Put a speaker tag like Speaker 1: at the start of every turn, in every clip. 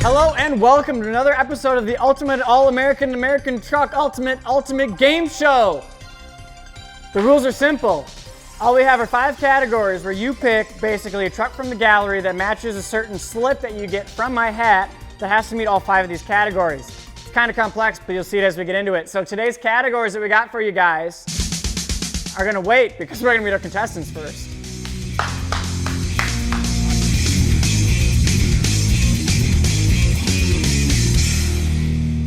Speaker 1: Hello and welcome to another episode of the Ultimate All-American American Truck Ultimate Game Show. The rules are simple. All we have are 5 categories where you pick basically a truck from the gallery that matches a certain slip that you get from my hat that has to meet all 5 of these categories. It's kind of complex, but you'll see it as we get into it. So today's categories that we got for you guys are gonna wait because we're gonna meet our contestants first.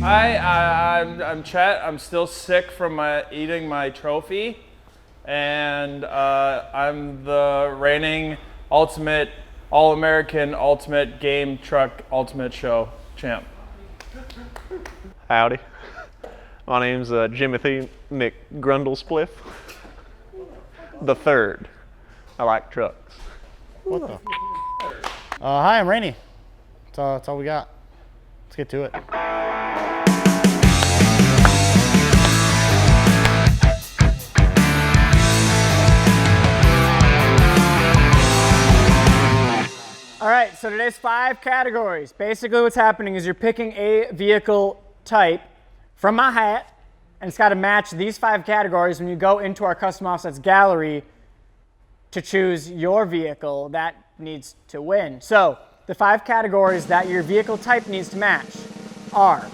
Speaker 2: Hi, I'm Chet. I'm still sick from eating my trophy, and I'm the reigning Ultimate All-American Ultimate Game Truck Ultimate Show champ.
Speaker 3: Howdy. My name's Jimothy McGrundlespliff the third. I like trucks.
Speaker 4: What the? Hi, I'm Rainey. That's all we got. Let's get to it.
Speaker 1: All right, so today's 5 categories. Basically what's happening is you're picking a vehicle type from my hat, and it's got to match these 5 categories when you go into our Custom Offsets Gallery to choose your vehicle that needs to win. So the 5 categories that your vehicle type needs to match are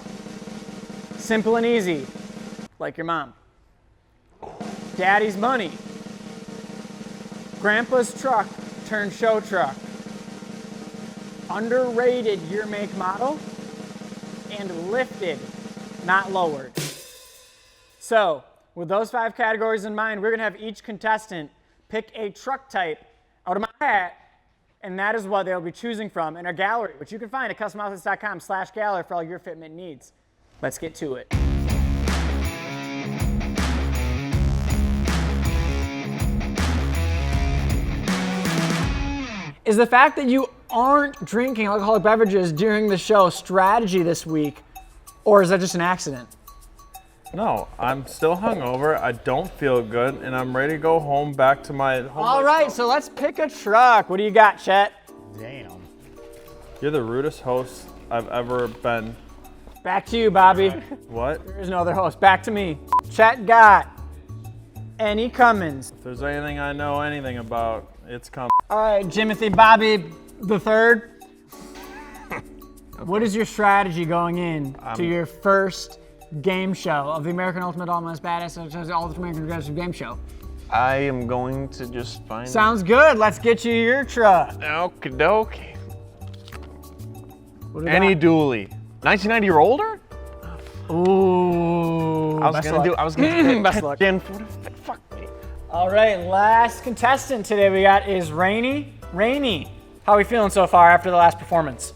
Speaker 1: simple and easy, like your mom, daddy's money, grandpa's truck turned show truck, underrated year, make, model, and lifted, not lowered. So with those 5 categories in mind, we're gonna have each contestant pick a truck type out of my hat, and that is what they'll be choosing from in our gallery, which you can find at customoffsets.com/gallery for all your fitment needs. Let's get to it. Is the fact that you aren't drinking alcoholic beverages during the show strategy this week, or is that just an accident?
Speaker 2: No, I'm still hungover. I don't feel good, and I'm ready to go home back to my home.
Speaker 1: All right, so let's pick a truck. What do you got, Chet?
Speaker 4: Damn.
Speaker 2: You're the rudest host I've ever been.
Speaker 1: Back to you, Bobby.
Speaker 2: What?
Speaker 1: There's no other host. Back to me. Chet got any Cummins.
Speaker 2: If there's anything I know anything about, it's coming.
Speaker 1: All right, Jimothy Bobby the third. What is your strategy going in to your first game show of the American Ultimate All-Most Badass Ultimate American Progressive Game Show?
Speaker 3: I am going to just find...
Speaker 1: Sounds good. Let's get you your truck.
Speaker 3: Okie dokie.
Speaker 1: What do we
Speaker 3: Any
Speaker 1: got?
Speaker 3: dually. 1990 or older?
Speaker 1: Ooh.
Speaker 3: I was gonna do
Speaker 1: Best luck.
Speaker 3: Gen 40. Fuck me.
Speaker 1: All right, last contestant today we got is Rainey. Rainey, how are we feeling so far after the last performance?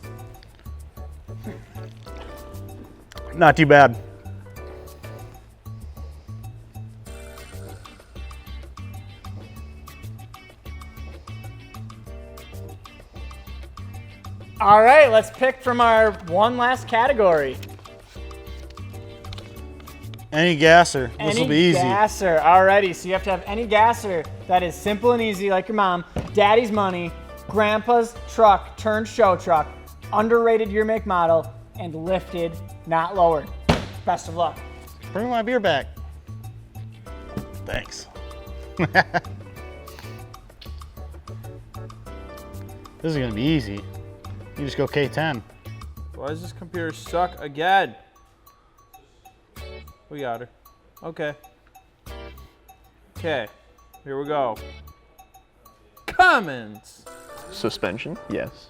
Speaker 4: Not too bad.
Speaker 1: All right, let's pick from our one last category.
Speaker 4: Any gasser. This will be easy.
Speaker 1: Any gasser. Alrighty, so you have to have any gasser that is simple and easy, like your mom, daddy's money, grandpa's truck turned show truck, underrated year, make, model, and lifted, not lowered. Best of luck.
Speaker 4: Bring my beer back. Thanks. This is gonna be easy. You just go K10.
Speaker 2: Why does this computer suck again? We got her. Okay. Okay, here we go. Cummins.
Speaker 3: Suspension? Yes.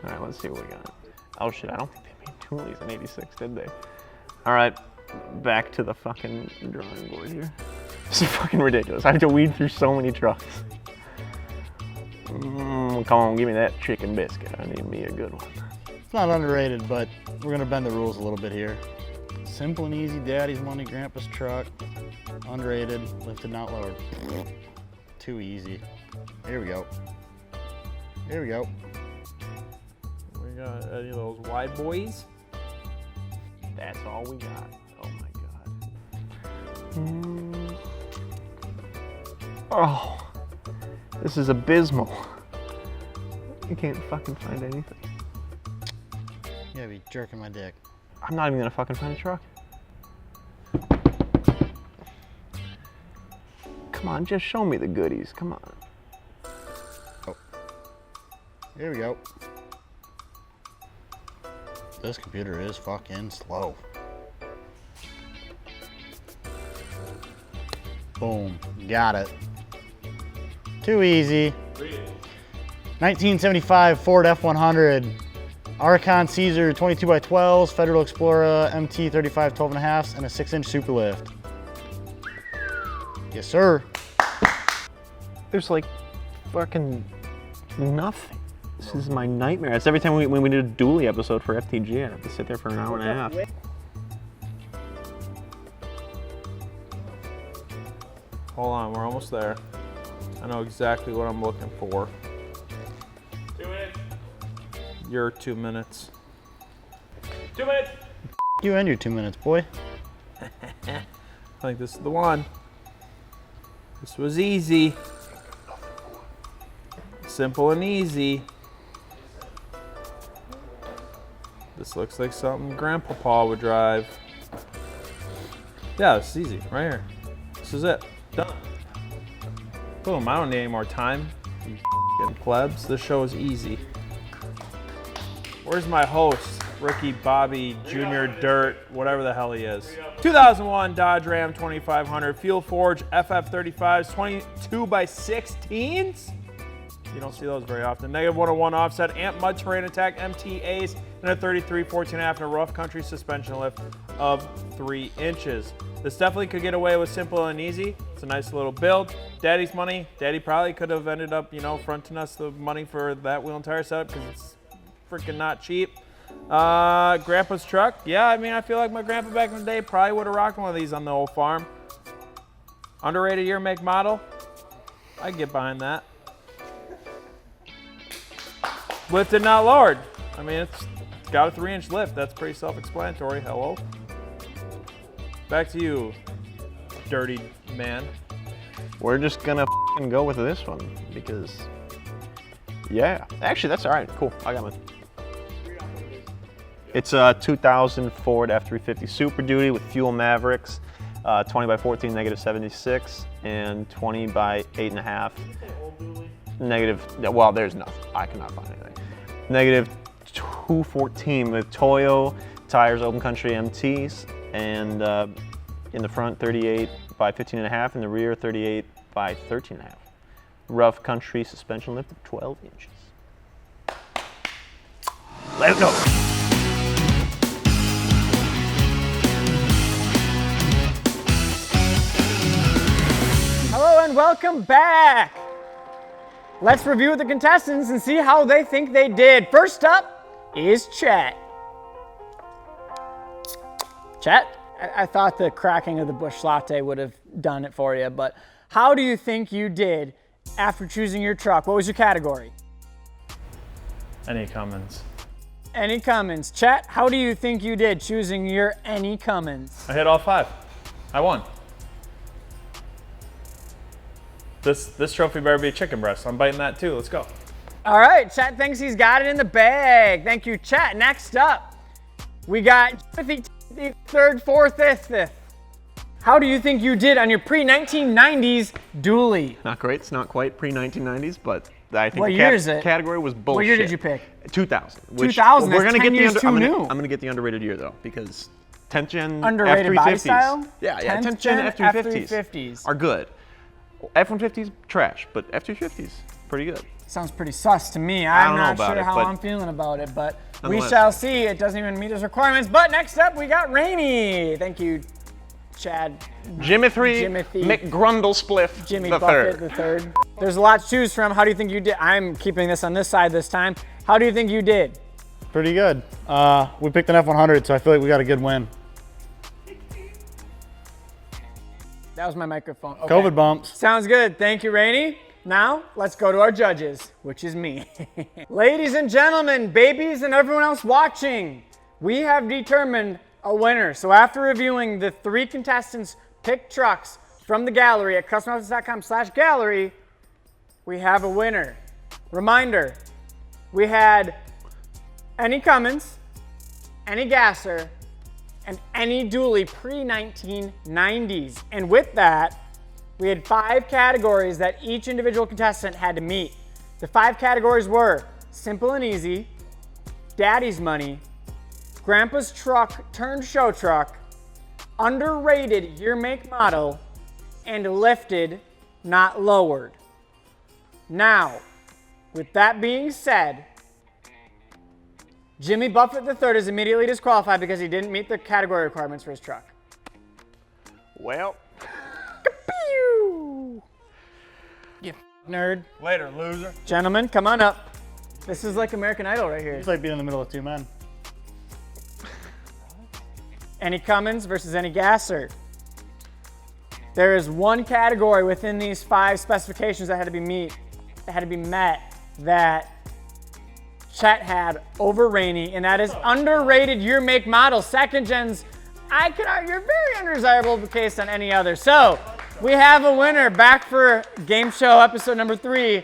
Speaker 3: All right, let's see what we got. Oh shit, I don't think they made dualies in 86, did they? All right, back to the fucking drawing board here. This is fucking ridiculous. I have to weed through so many trucks. Come on, give me that chicken biscuit. I need me a good one.
Speaker 4: It's not underrated, but we're gonna bend the rules a little bit here. Simple and easy, daddy's money, grandpa's truck, underrated, lifted, not lowered. Too easy. Here we go. Here we go.
Speaker 2: We got any of those wide boys?
Speaker 3: That's all we got. Oh my god. Oh, this is abysmal. You can't fucking find anything.
Speaker 4: gotta be jerking my dick.
Speaker 3: I'm not even gonna fucking find a truck. Come on, just show me the goodies. Come on.
Speaker 4: Oh. Here we go. This computer is fucking slow. Boom. Got it. Too easy. 1975 Ford F100. Archon Caesar 22x12s, Federal Explorer MT 35 12.5s, and a 6-inch super lift. Yes, sir.
Speaker 3: There's like fucking nothing. This is my nightmare. It's every time when we did a dually episode for FTG, I have to sit there for an hour and a half.
Speaker 2: Hold on, we're almost there. I know exactly what I'm looking for. 2 minutes. Your 2 minutes. 2 minutes.
Speaker 4: You and your 2 minutes, boy.
Speaker 2: I think this is the one. This was easy. Simple and easy. This looks like something Grandpa Paul would drive. Yeah, it's easy, right here. This is it. Done. Boom, I don't need any more time. You f***ing plebs. This show is easy. Where's my host? Ricky Bobby Jr. Dirt, whatever the hell he is. 2001 Dodge Ram 2500 Fuel Forge FF35s 22x16s. You don't see those very often. -101 offset amp mud terrain attack MTAs and a 33 14.5 and a rough country suspension lift of 3 inches. This definitely could get away with simple and easy. It's a nice little build. Daddy's money. Daddy probably could have ended up, you know, fronting us the money for that wheel and tire setup because it's freaking not cheap. Grandpa's truck. Yeah, I mean, I feel like my grandpa back in the day probably would have rocked one of these on the old farm. Underrated year, make, model. I can get behind that. Lifted, not lowered. I mean, it's got a 3-inch lift. That's pretty self-explanatory. Hello. Back to you, dirty man.
Speaker 3: We're just gonna f***ing go with this one because, yeah. Actually, that's all right. Cool. I got mine. It's a 2000 Ford F350 Super Duty with fuel Mavericks, 20x14 -76 and 20x8.5 negative. Well, there's nothing. I cannot find anything. -214 with Toyo tires, open country MTs, and in the front 38x15.5, in the rear 38x13.5. Rough country suspension lift of 12 inches. Let's go.
Speaker 1: Hello and welcome back. Let's review the contestants and see how they think they did. First up is Chet. Chet, I thought the cracking of the Busch Latte would have done it for you, but how do you think you did after choosing your truck? What was your category?
Speaker 2: Any Cummins.
Speaker 1: Any Cummins. Chet, how do you think you did choosing your any Cummins?
Speaker 2: I hit all 5. I won. This trophy better be a chicken breast. I'm biting that too. Let's go.
Speaker 1: All right, Chet thinks he's got it in the bag. Thank you, Chet. Next up, we got Timothy, third, fourth, fifth. How do you think you did on your pre-1990s dually?
Speaker 3: Not great. It's not quite pre-1990s, but I think
Speaker 1: What
Speaker 3: the
Speaker 1: year is it?
Speaker 3: category was bullshit.
Speaker 1: What year did you pick?
Speaker 3: 2000.
Speaker 1: 2000,
Speaker 3: We're
Speaker 1: that's
Speaker 3: gonna
Speaker 1: 10
Speaker 3: get
Speaker 1: years
Speaker 3: the
Speaker 1: too new.
Speaker 3: I'm gonna get the underrated year though, because 10th gen
Speaker 1: Underrated body
Speaker 3: F350s.
Speaker 1: style?
Speaker 3: Yeah,
Speaker 1: 10th
Speaker 3: 10th gen F350s
Speaker 1: F350s
Speaker 3: are good. F150s trash, but F350s pretty good.
Speaker 1: Sounds pretty sus to me.
Speaker 3: don't
Speaker 1: I'm
Speaker 3: know
Speaker 1: not
Speaker 3: about
Speaker 1: sure
Speaker 3: it,
Speaker 1: how
Speaker 3: but
Speaker 1: I'm feeling about it, but we
Speaker 3: nonetheless.
Speaker 1: shall see. It doesn't even meet his requirements. But next up, we got Rainey. Thank you, Chad.
Speaker 3: Jimothy
Speaker 1: Jimothy.
Speaker 3: McGrundlespliff
Speaker 1: Jimmy
Speaker 3: the
Speaker 1: Buffett
Speaker 3: third.
Speaker 1: the third. There's a lot to choose from. How do you think you did? I'm keeping this on this side this time. How do you think you did?
Speaker 4: Pretty good. We picked an F100, so I feel like we got a good win.
Speaker 1: That was my microphone. Okay.
Speaker 4: COVID bumps.
Speaker 1: Sounds good. Thank you, Rainey. Now, let's go to our judges, which is me. Ladies and gentlemen, babies and everyone else watching, we have determined a winner. So after reviewing the 3 contestants' picked trucks from the gallery at customoffsets.com/gallery, we have a winner. Reminder, we had any Cummins, any gasser, and any dually pre-1990s. And with that, we had 5 categories that each individual contestant had to meet. The 5 categories were simple and easy, daddy's money, grandpa's truck turned show truck, underrated year, make, model, and lifted, not lowered. Now, with that being said, Jimmy Buffett III is immediately disqualified because he didn't meet the category requirements for his truck.
Speaker 3: Well,
Speaker 1: You nerd.
Speaker 2: Later, loser.
Speaker 1: Gentlemen, come on up. This is like American Idol right here.
Speaker 4: It's like being in the middle of 2 men.
Speaker 1: Any Cummins versus any gasser. There is one category within these 5 specifications that had to be met that Chet had over Rainey, and that is underrated year, make, model. Second gens, I could argue, are very undesirable case on any other. So we have a winner. Back for Game Show episode number 3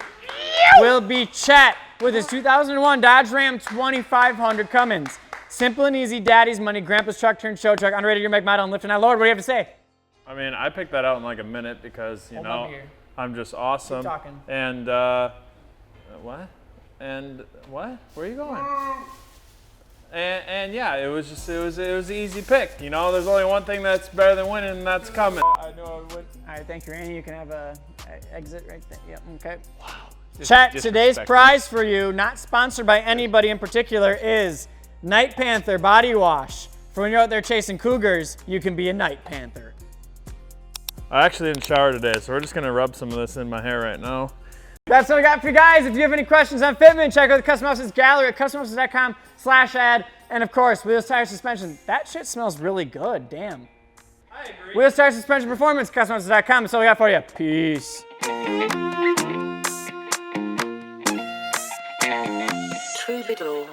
Speaker 1: will be Chet with his 2001 Dodge Ram 2500 Cummins. Simple and easy, daddy's money, grandpa's truck turned show truck, underrated year, make, model, and lift. And now, Lord, what do you have to say?
Speaker 2: I mean, I picked that out in like a minute because, you know, I'm just awesome.
Speaker 1: Keep talking.
Speaker 2: And, what? And what? Where are you going? And yeah, it was an easy pick. You know, there's only one thing that's better than winning, and that's coming. I knew I would win.
Speaker 1: All right, thank you, Randy. You can have a exit right there. Yep, okay.
Speaker 3: wow.
Speaker 1: Chet, today's
Speaker 3: Disrespectful.
Speaker 1: prize for you, not sponsored by anybody in particular, is Night Panther Body Wash. For when you're out there chasing cougars, you can be a Night Panther.
Speaker 2: I actually didn't shower today, so we're just gonna rub some of this in my hair right now.
Speaker 1: That's what I got for you guys. If you have any questions on Fitment, check out the Custom Offsets Gallery at customoffsets.com/ad. And of course, wheels, tire, suspension. That shit smells really good. Damn.
Speaker 2: I agree.
Speaker 1: Wheels, tire, suspension, performance, customoffsets.com. That's all we got for you. Peace.
Speaker 5: Troubadour.